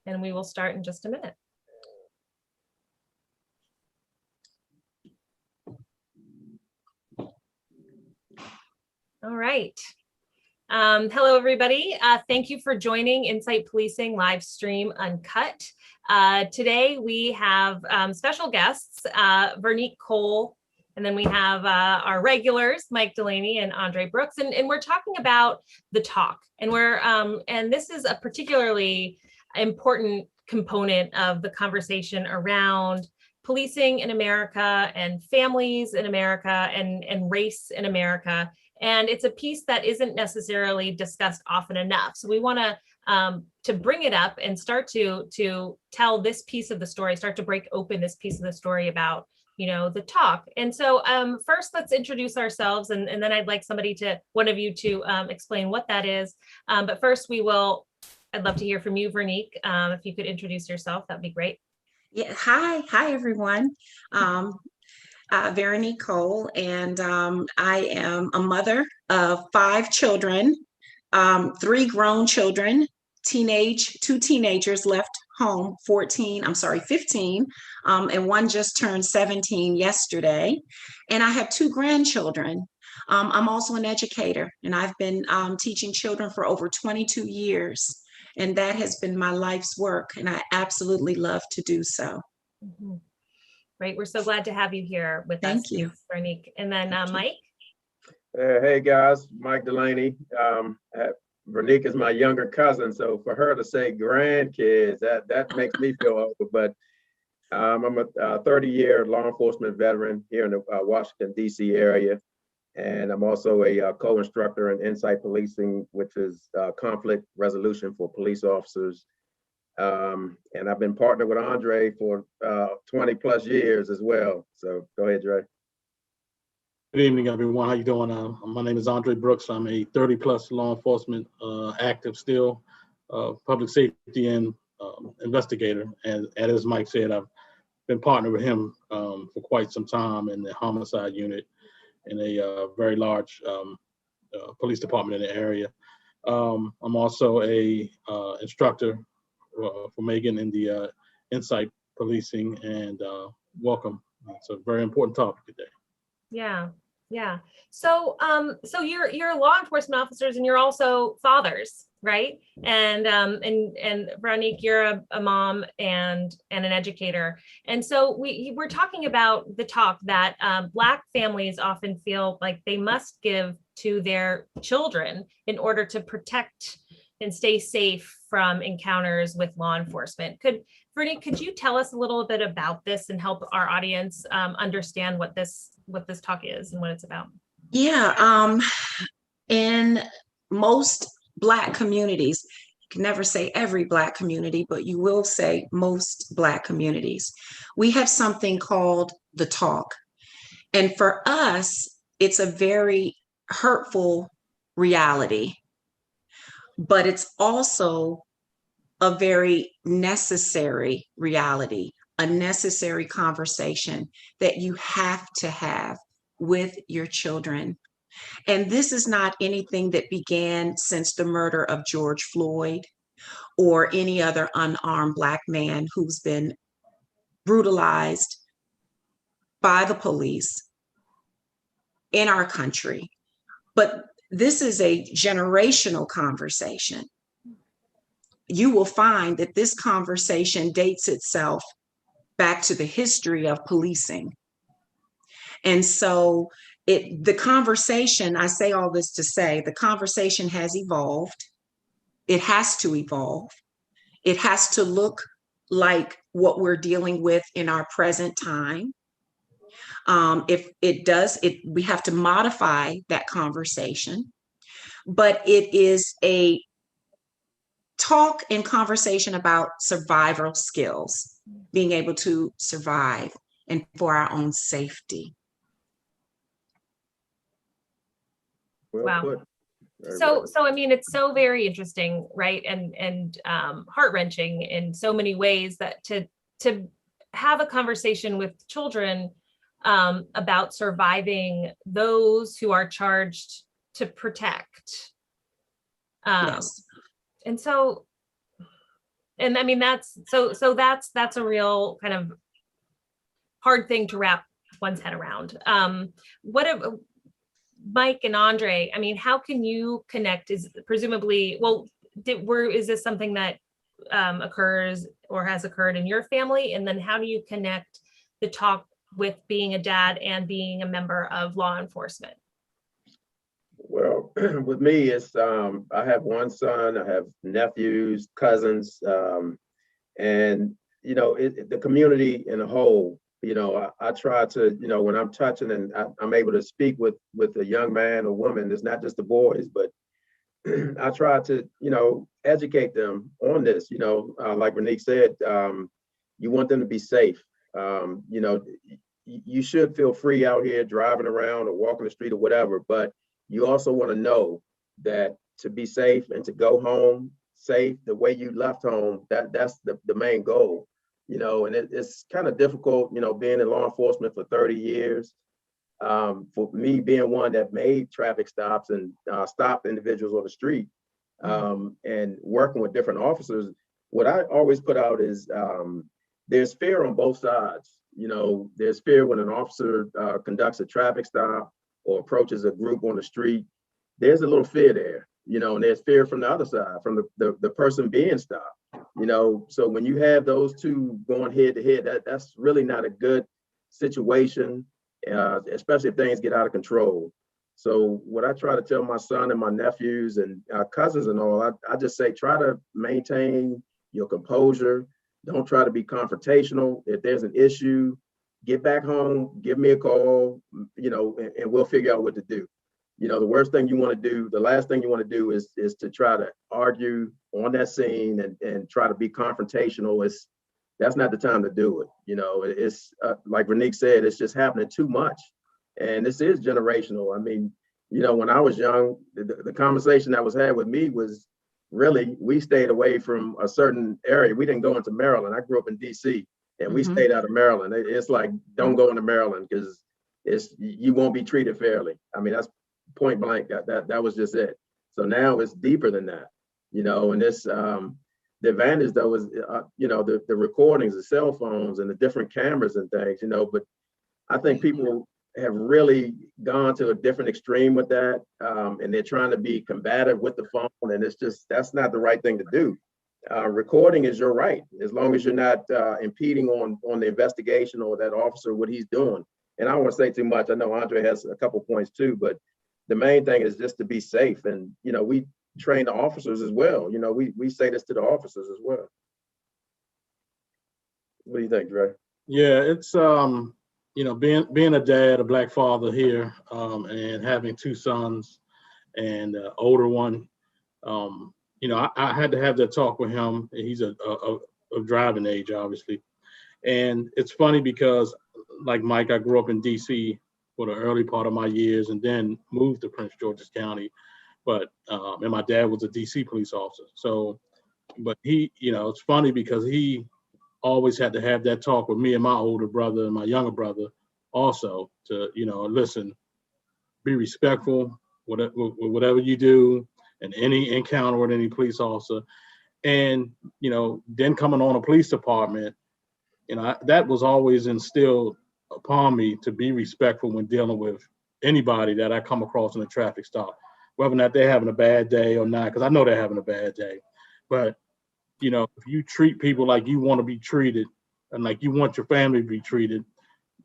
and we will start in just a minute. All right. Hello, everybody. Thank you for joining Insight Policing live stream Uncut. Today we have special guests, Veronique Cole, and then we have our regulars, Mike Delaney and Andre Brooks, and we're talking about the talk. And and this is a particularly important component of the conversation around policing in America and families in America and race in America. And it's a piece that isn't necessarily discussed often enough. So we want to bring it up and start to tell this piece of the story, start to break open this piece of the story about, the talk. And so first, let's introduce ourselves, and then I'd like one of you to explain what that is. But first, I'd love to hear from you, Veronique. If you could introduce yourself, that'd be great. Yeah, hi everyone. Veronique Cole, and I am a mother of 5 children, 3 grown children, two teenagers left home, 15, and one just turned 17 yesterday. And I have 2 grandchildren. I'm also an educator, and I've been teaching children for over 22 years. And that has been my life's work, and I absolutely love to do so. Mm-hmm. Great. We're so glad to have you here with us. Thank you. Thanks, Veronique. And then Mike. Hey guys, Mike Delaney. Veronique is my younger cousin, so for her to say grandkids, that makes me feel old. But I'm a 30-year law enforcement veteran here in the Washington, D.C. area. And I'm also a co-instructor in Insight Policing, which is conflict resolution for police officers. And I've been partnered with Andre for 20 plus years as well. So go ahead, Dre. Good evening, everyone. How you doing? My name is Andre Brooks. I'm a 30 plus law enforcement active still, public safety and investigator. And as Mike said, I've been partnered with him for quite some time in the homicide unit in a very large police department in the area. I'm also a instructor for Megan in the Insight Policing, and welcome. It's a very important topic today. Yeah. So you're law enforcement officers, and you're also fathers, right? And Veronique, you're a mom and an educator. And so we're talking about the talk that Black families often feel like they must give to their children in order to protect and stay safe from encounters with law enforcement. Veronique, could you tell us a little bit about this and help our audience understand what this talk is and what it's about? Yeah, in most Black communities, you can never say every Black community, but you will say most Black communities, we have something called the talk. And for us, it's a very hurtful reality, but it's also a very necessary reality, a necessary conversation that you have to have with your children. And this is not anything that began since the murder of George Floyd or any other unarmed Black man who's been brutalized by the police in our country. But this is a generational conversation. You will find that this conversation dates itself back to the history of policing. And so the conversation, I say all this to say, the conversation has evolved. It has to evolve. It has to look like what we're dealing with in our present time. If it does, we have to modify that conversation. But it is a talk and conversation about survival skills, being able to survive and for our own safety. Well put. So I mean, it's so very interesting, right? And heart-wrenching in so many ways that to have a conversation with children about surviving those who are charged to protect. Yes. And so And I mean, that's a real kind of hard thing to wrap one's head around. Mike and Andre, I mean, how can you connect? Is presumably, is this something that occurs or has occurred in your family? And then how do you connect the talk with being a dad and being a member of law enforcement? Well, with me, it's I have one son, I have nephews, cousins, and the community in a whole. I try to, when I'm touching and I'm able to speak with a young man or woman, it's not just the boys, but I try to, educate them on this. Like Veronique said, you want them to be safe. You should feel free out here driving around or walking the street or whatever, but you also want to know that to be safe and to go home safe the way you left home, that's the main goal. And it's kind of difficult, being in law enforcement for 30 years. For me, being one that made traffic stops and stopped individuals on the street, and working with different officers, what I always put out is there's fear on both sides. There's fear when an officer conducts a traffic stop or approaches a group on the street. There's a little fear there, and there's fear from the other side, from the person being stopped. So when you have those two going head to head, that's really not a good situation, especially if things get out of control. So what I try to tell my son and my nephews and cousins and all, I just say, try to maintain your composure. Don't try to be confrontational. If there's an issue, get back home, give me a call, and we'll figure out what to do. The worst thing you want to do, the last thing you want to do is to try to argue on that scene and try to be confrontational. That's not the time to do it. It's like Veronique said, it's just happening too much. And this is generational. I mean, when I was young, the conversation that was had with me was really, we stayed away from a certain area. We didn't go into Maryland. I grew up in DC and we stayed out of Maryland. It's like, don't go into Maryland because you won't be treated fairly. I mean, that's point blank. That was just it. So now it's deeper than that, and this, the advantage though is, the recordings, the cell phones and the different cameras and things, but I think people have really gone to a different extreme with that. And they're trying to be combative with the phone, and that's not the right thing to do. Recording is your right, as long as you're not impeding on the investigation or that officer, what he's doing. And I don't want to say too much. I know Andre has a couple points too, but the main thing is just to be safe. And, we train the officers as well. We say this to the officers as well. What do you think, Dre? Yeah, it's, being a dad, a Black father here, and having two sons and an older one, I had to have that talk with him. He's of driving age, obviously. And it's funny because, like Mike, I grew up in DC for the early part of my years and then moved to Prince George's County. But, and my dad was a DC police officer. So, but he, it's funny because he always had to have that talk with me and my older brother and my younger brother also to, listen, be respectful, whatever you do in any encounter with any police officer. And, then coming on a police department, that was always instilled upon me to be respectful when dealing with anybody that I come across in a traffic stop, whether or not they're having a bad day or not, because I know they're having a bad day. But, if you treat people like you want to be treated and like you want your family to be treated,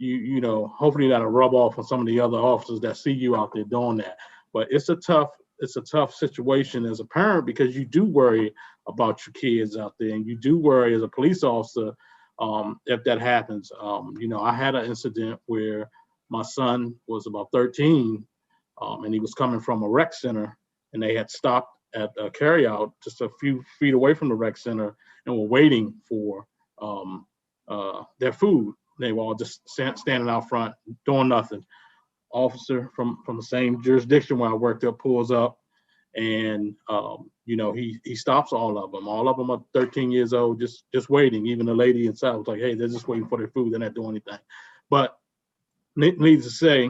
hopefully that'll rub off on some of the other officers that see you out there doing that. But it's a tough situation as a parent, because you do worry about your kids out there, and you do worry as a police officer if that happens. I had an incident where my son was about 13, and he was coming from a rec center, and they had stopped at a carryout just a few feet away from the rec center and were waiting for their food. They were all just standing out front doing nothing. Officer from the same jurisdiction where I worked at pulls up, and he stops all of them. All of them are 13 years old, just waiting. Even the lady inside was like, "Hey, they're just waiting for their food. They're not doing anything." But needless to say,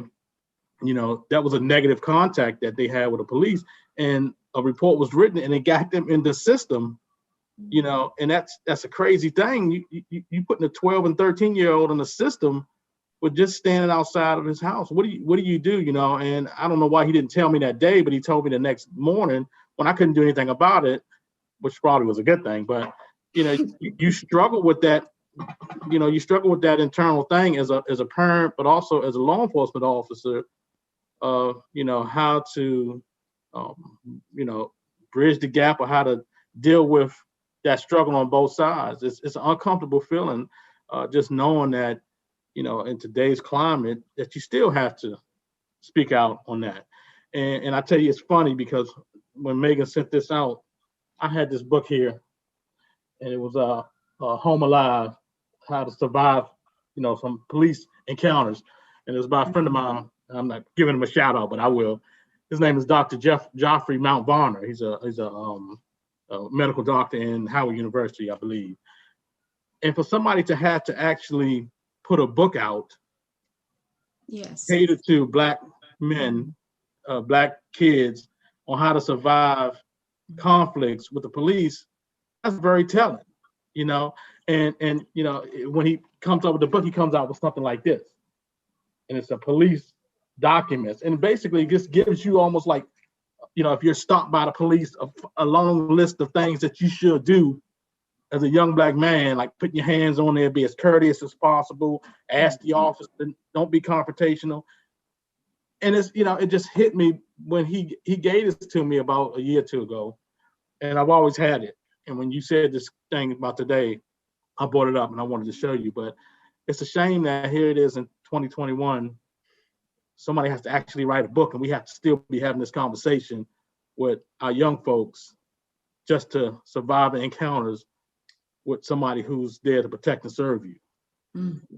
that was a negative contact that they had with the police, and a report was written, and it got them in the system you know, and that's a crazy thing. You putting a 12 and 13-year-old in the system with just standing outside of his house. What do you do, you know? And I don't know why he didn't tell me that day, but he told me the next morning when I couldn't do anything about it, which probably was a good thing. But you know, you struggle with that. You know, you struggle with that internal thing as a parent, but also as a law enforcement officer. You know, how to, you know, bridge the gap, or how to deal with that struggle on both sides. It's an uncomfortable feeling, just knowing that, you know, in today's climate, that you still have to speak out on that. And I tell you, it's funny because when Megan sent this out, I had this book here, and it was Home Alive: How to Survive, you know, some police encounters. And it was by a friend of mine. I'm not giving him a shout out, but I will. His name is Dr. Joffrey Mount Varner. He's a medical doctor in Howard University, I believe. And for somebody to have to actually put a book out, Yes, catered to Black men, Black kids, on how to survive conflicts with the police, that's very telling, you know. And you know, when he comes up with the book, he comes out with something like this, and it's a police documents, and basically just gives you almost like, you know, if you're stopped by the police, a long list of things that you should do as a young Black man, like putting your hands on there, be as courteous as possible, ask the officer, don't be confrontational. And it's, you know, it just hit me when he gave this to me about a year or two ago, and I've always had it. And when you said this thing about today, I brought it up and I wanted to show you. But it's a shame that here it is in 2021, somebody has to actually write a book, and we have to still be having this conversation with our young folks just to survive the encounters with somebody who's there to protect and serve you. Mm-hmm.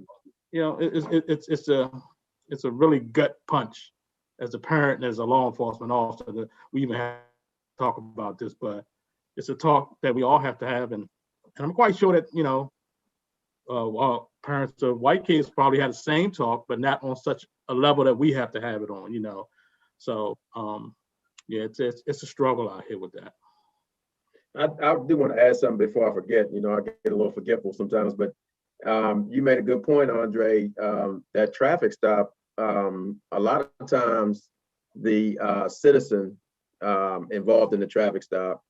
You know, it's a really gut punch as a parent and as a law enforcement officer that we even have to talk about this, but it's a talk that we all have to have. And I'm quite sure that, you know, parents of white kids probably had the same talk, but not on such a level that we have to have it on, you know. So yeah, it's a struggle out here with that. I do want to add something before I forget. You know, I get a little forgetful sometimes, but you made a good point, Andre. That traffic stop, a lot of times the citizen involved in the traffic stop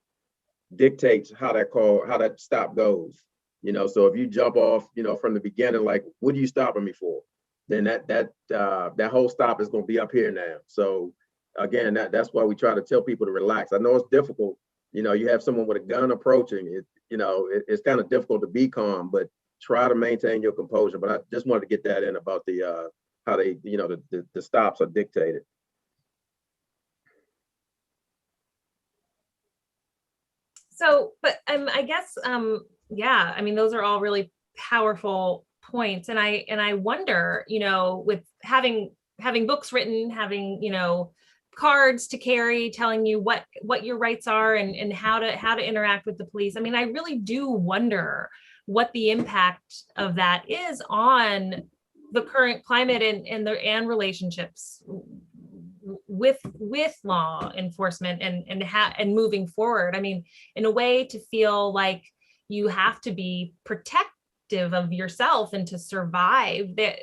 dictates how that stop goes. You know, so if you jump off, you know, from the beginning, like, what are you stopping me for? Then that whole stop is going to be up here now. So again, that's why we try to tell people to relax. I know it's difficult. You know, you have someone with a gun approaching it. You know, it's kind of difficult to be calm, but try to maintain your composure. But I just wanted to get that in about the how they, you know, the stops are dictated. So, but I guess, yeah, I mean, those are all really powerful points. And I wonder, you know, with having books written, having, you know, cards to carry telling you what your rights are and how to interact with the police. I mean, I really do wonder what the impact of that is on the current climate and relationships with law enforcement and moving forward. I mean, in a way, to feel like you have to be protective of yourself and to survive that.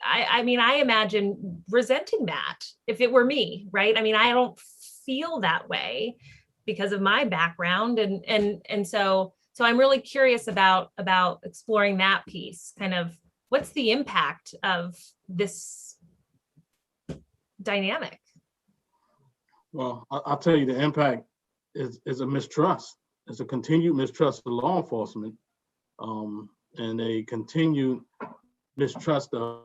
I mean, I imagine resenting that if it were me, right? I mean, I don't feel that way because of my background. And so I'm really curious about exploring that piece. Kind of what's the impact of this dynamic? Well, I'll tell you, the impact is a mistrust. It's a continued mistrust of law enforcement, and a continued mistrust of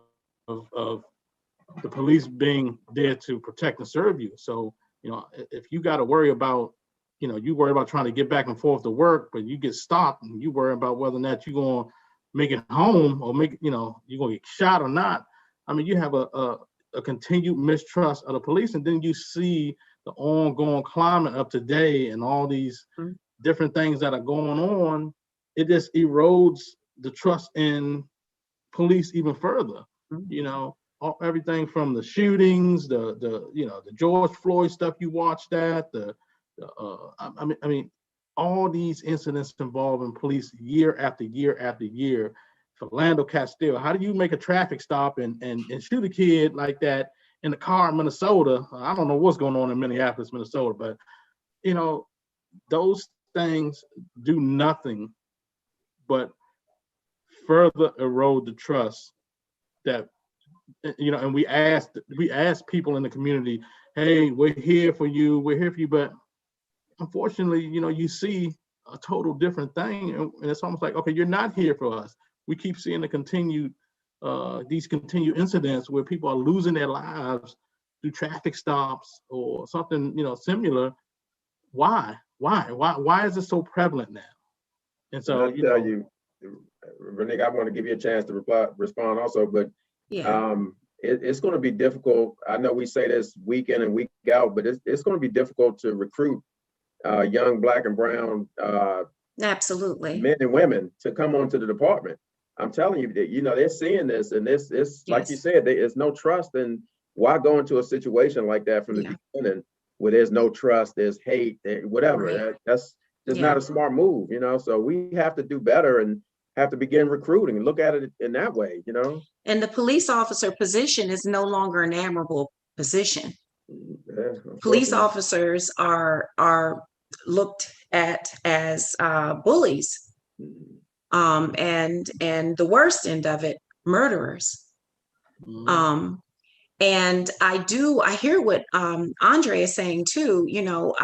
the police being there to protect and serve you. So, you know, if you got to worry about, you know, you worry about trying to get back and forth to work, but you get stopped and you worry about whether or not you're going to make it home or you know, you're going to get shot or not. I mean, you have a continued mistrust of the police, and then you see the ongoing climate of today and all these different things that are going on. It just erodes the trust in police even further. You know, everything from the shootings, the you know, the George Floyd stuff you watched, that I mean all these incidents involving police year after year after year. Philando Castile, how do you make a traffic stop and shoot a kid like that in the car in Minnesota? I don't know what's going on in Minneapolis, Minnesota, but you know, those things do nothing but further erode the trust that, you know, and we ask people in the community, hey, we're here for you, but unfortunately, you know, you see a total different thing, and it's almost like, okay, you're not here for us. We keep seeing these continued incidents where people are losing their lives through traffic stops or something, you know, similar. Why is it so prevalent now? And so, I tell you, Veronique, I want to give you a chance to respond also, but Yeah. it's going to be difficult. I know we say this week in and week out, but it's going to be difficult to recruit young Black and brown Absolutely. men and women to come onto the department. I'm telling you that, you know, they're seeing this, and it's like you Yes. said, there's no trust. And why go into a situation like that from the beginning where there's no trust, there's hate, whatever? Right. That's just not a smart move, you know. So we have to do better and have to begin recruiting and look at it in that way, you know. And the police officer position is no longer an admirable position. Yeah, Police officers are looked at as bullies, and the worst end of it, murderers. And I hear what Andre is saying too. You know,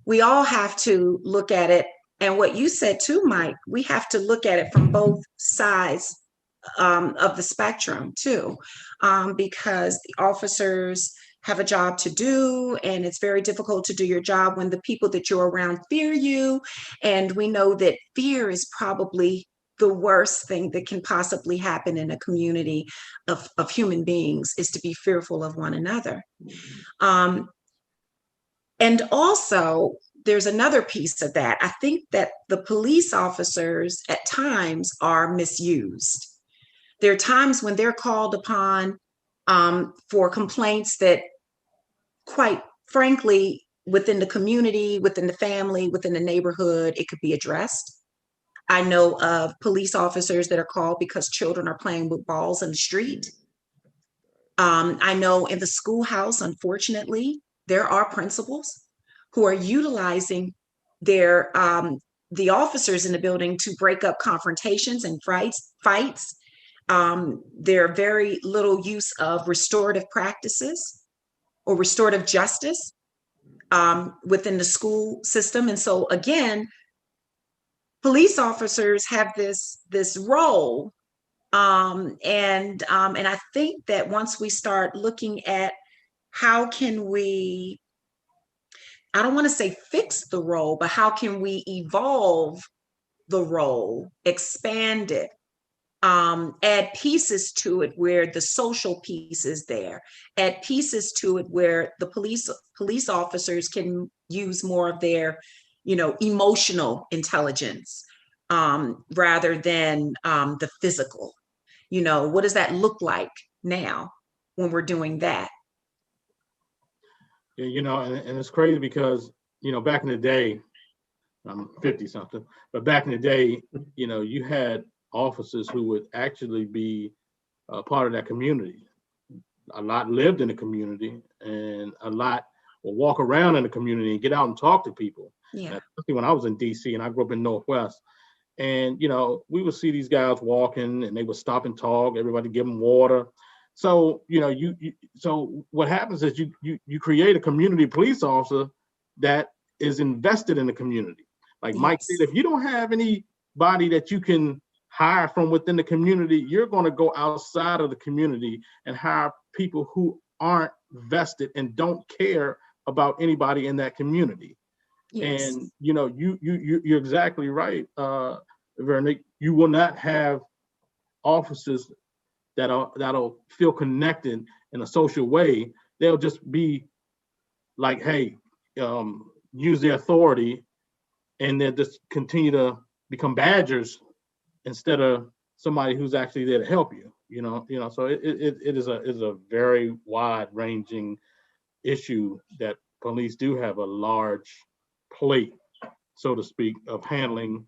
we all have to look at it. And what you said too, Mike, we have to look at it from both sides of the spectrum too, because the officers have a job to do, and it's very difficult to do your job when the people that you're around fear you. And we know that fear is probably the worst thing that can possibly happen in a community of human beings, is to be fearful of one another. And also, there's another piece of that. I think that the police officers at times are misused. There are times when they're called upon for complaints that, quite frankly, within the community, within the family, within the neighborhood, it could be addressed. I know of police officers that are called because children are playing with balls in the street. I know in the schoolhouse, unfortunately, there are principals who are utilizing the officers in the building to break up confrontations and fights. There are very little use of restorative practices or restorative justice within the school system. And so again, police officers have this role. And I think that once we start looking at how can we, I don't want to say fix the role, but how can we evolve the role, expand it, add pieces to it where the social piece is there, add pieces to it where the police officers can use more of their, you know, emotional intelligence rather than the physical. You know, what does that look like now when we're doing that? Yeah, you know, and it's crazy because, you know, back in the day, I'm 50 something, but back in the day, you know, you had officers who would actually be a part of that community. A lot lived in the community, and a lot will walk around in the community and get out and talk to people. Yeah. Especially when I was in DC and I grew up in Northwest. And, you know, we would see these guys walking and they would stop and talk, everybody give them water. So, you know, so what happens is you create a community police officer that is invested in the community. Like Mike said, if you don't have anybody that you can hire from within the community, you're going to go outside of the community and hire people who aren't vested and don't care about anybody in that community. Yes. And you know, you're exactly right, Veronique. You will not have officers that'll feel connected in a social way. They'll just be like, hey, use their authority, and they'll just continue to become badgers instead of somebody who's actually there to help you. You know. So it is a very wide ranging issue that police do have a large plate, so to speak, of handling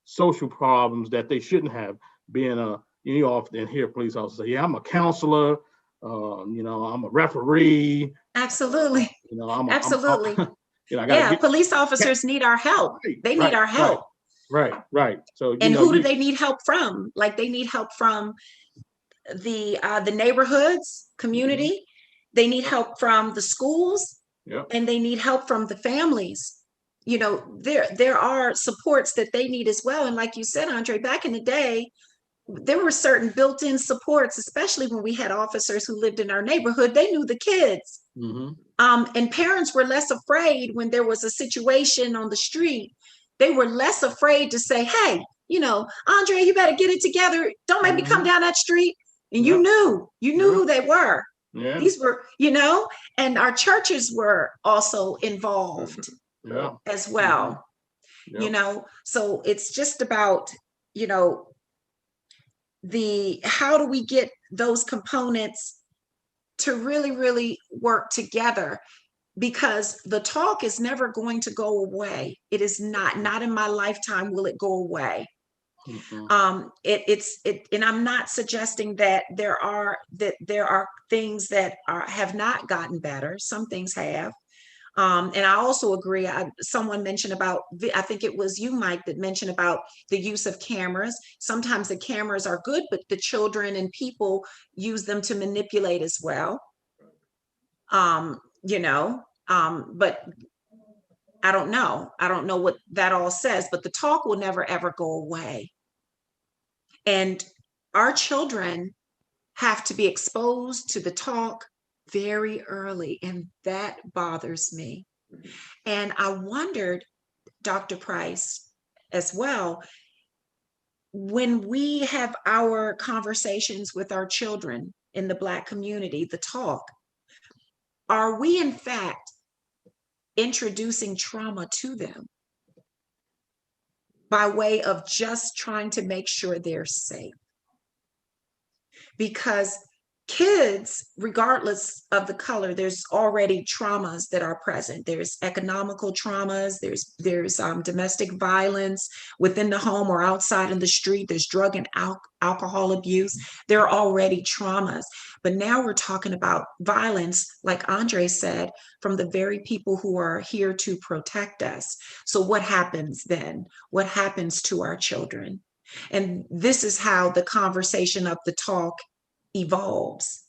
social problems that they shouldn't have. Being you often hear police officers say, "Yeah, I'm a counselor, I'm a referee." Absolutely. Absolutely. I gotta Yeah, get police officers need our help. They need our help. Right. So And who do they need help from? Like, they need help from the neighborhoods, community. They need help from the schools, and they need help from the families. There are supports that they need as well. And like you said, Andre, back in the day, there were certain built-in supports, especially when we had officers who lived in our neighborhood. They knew the kids. And parents were less afraid when there was a situation on the street. They were less afraid to say, "Hey, Andre, you better get it together. Don't make me come down that street." And you knew who they were. These were, and our churches were also involved as well. So it's just about, how do we get those components to really, really work together? Because the talk is never going to go away. It is not in my lifetime will it go away. And I'm not suggesting that there are things that have not gotten better. Some things have. And I also agree. Someone mentioned about, I think it was you, Mike, that mentioned about the use of cameras. Sometimes the cameras are good, but the children and people use them to manipulate as well. But I don't know. I don't know what that all says, but the talk will never, ever go away. And our children have to be exposed to the talk very early, and that bothers me. And I wondered, Dr. Price, as well, when we have our conversations with our children in the Black community, the talk, are we in fact introducing trauma to them by way of just trying to make sure they're safe? Because kids, regardless of the color, there's already traumas that are present. There's economical traumas, there's domestic violence within the home or outside in the street, there's drug and alcohol abuse. There are already traumas. But now we're talking about violence, like Andre said, from the very people who are here to protect us. So what happens then? What happens to our children? And this is how the conversation of the talk evolves.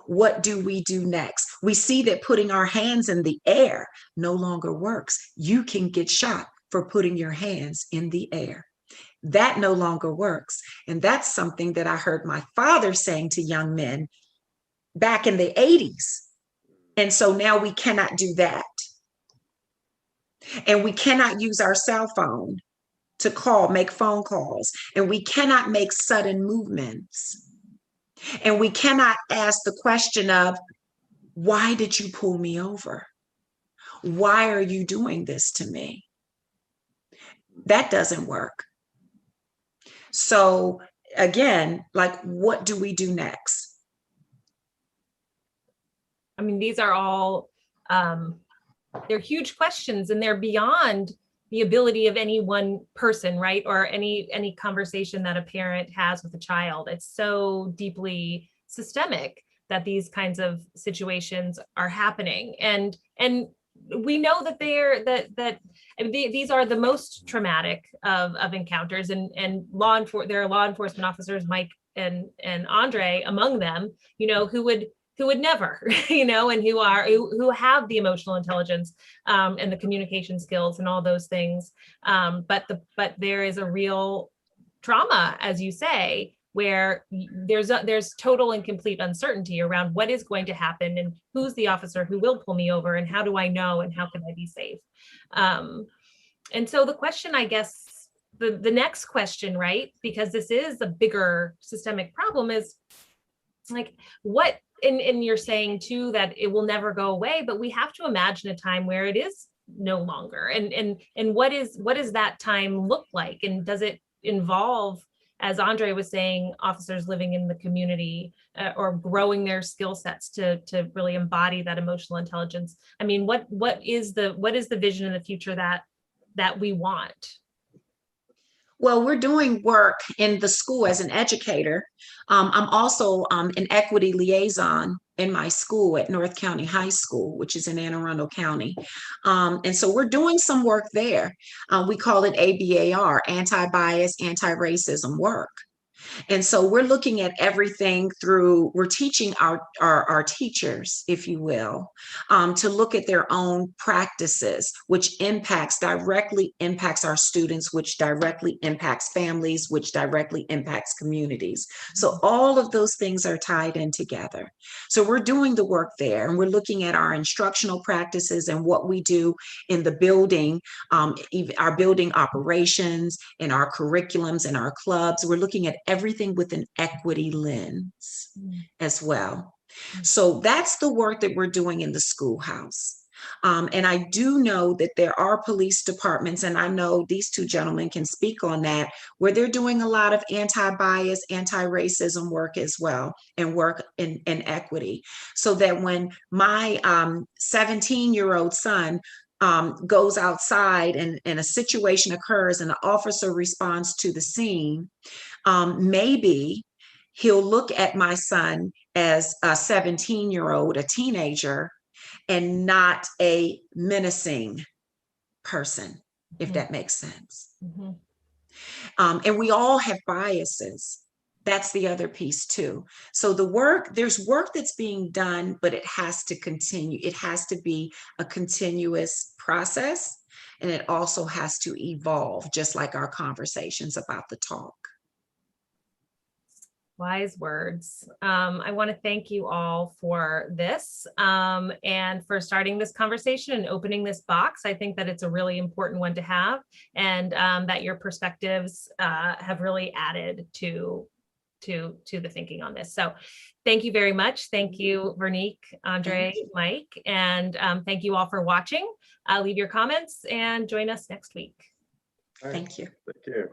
What do we do next? We see that putting our hands in the air no longer works. You can get shot for putting your hands in the air. That no longer works. And that's something that I heard my father saying to young men back in the 80s. And so now we cannot do that. And we cannot use our cell phone to make phone calls. And we cannot make sudden movements. And we cannot ask the question of, why did you pull me over? Why are you doing this to me? That doesn't work. So again, like, what do we do next? I mean, these are all, they're huge questions, and they're beyond the ability of any one person, right? Or any conversation that a parent has with a child. It's so deeply systemic that these kinds of situations are happening. And we know that these are the most traumatic of encounters, and there are law enforcement officers, Mike and Andre among them, who would never, and who have the emotional intelligence and the communication skills and all those things. But there is a real trauma, as you say, where there's total and complete uncertainty around what is going to happen and who's the officer who will pull me over and how do I know and how can I be safe. And so the question, I guess, the next question, right, because this is a bigger systemic problem, is like, what, and you're saying too that it will never go away, but we have to imagine a time where it is no longer. And what does that time look like? And does it involve as Andre was saying, officers living in the community or growing their skill sets to really embody that emotional intelligence. I mean, what is the vision in the future that we want? Well, we're doing work in the school as an educator. I'm also an equity liaison in my school at North County High School, which is in Anne Arundel County. And so we're doing some work there. We call it ABAR, anti-bias, anti-racism work. And so we're looking at everything through, we're teaching our teachers, if you will, to look at their own practices, which directly impacts our students, which directly impacts families, which directly impacts communities. So all of those things are tied in together. So we're doing the work there, and we're looking at our instructional practices and what we do in the building, our building operations and our curriculums and our clubs. We're looking at everything with an equity lens as well. So that's the work that we're doing in the schoolhouse. And I do know that there are police departments, and I know these two gentlemen can speak on that, where they're doing a lot of anti-bias, anti-racism work as well, and work in equity. So that when my 17-year-old son goes outside and a situation occurs and an officer responds to the scene, maybe he'll look at my son as a 17-year-old, a teenager, and not a menacing person, if that makes sense. And we all have biases. That's the other piece too. So there's work that's being done, but it has to continue. It has to be a continuous process, and it also has to evolve, just like our conversations about the talk. Wise words. I want to thank you all for this and for starting this conversation and opening this box. I think that it's a really important one to have, and that your perspectives have really added to the thinking on this. So thank you very much. Thank you, Veronique, Andre, Mike, and thank you all for watching. Leave your comments and join us next week. Thank you. Take care.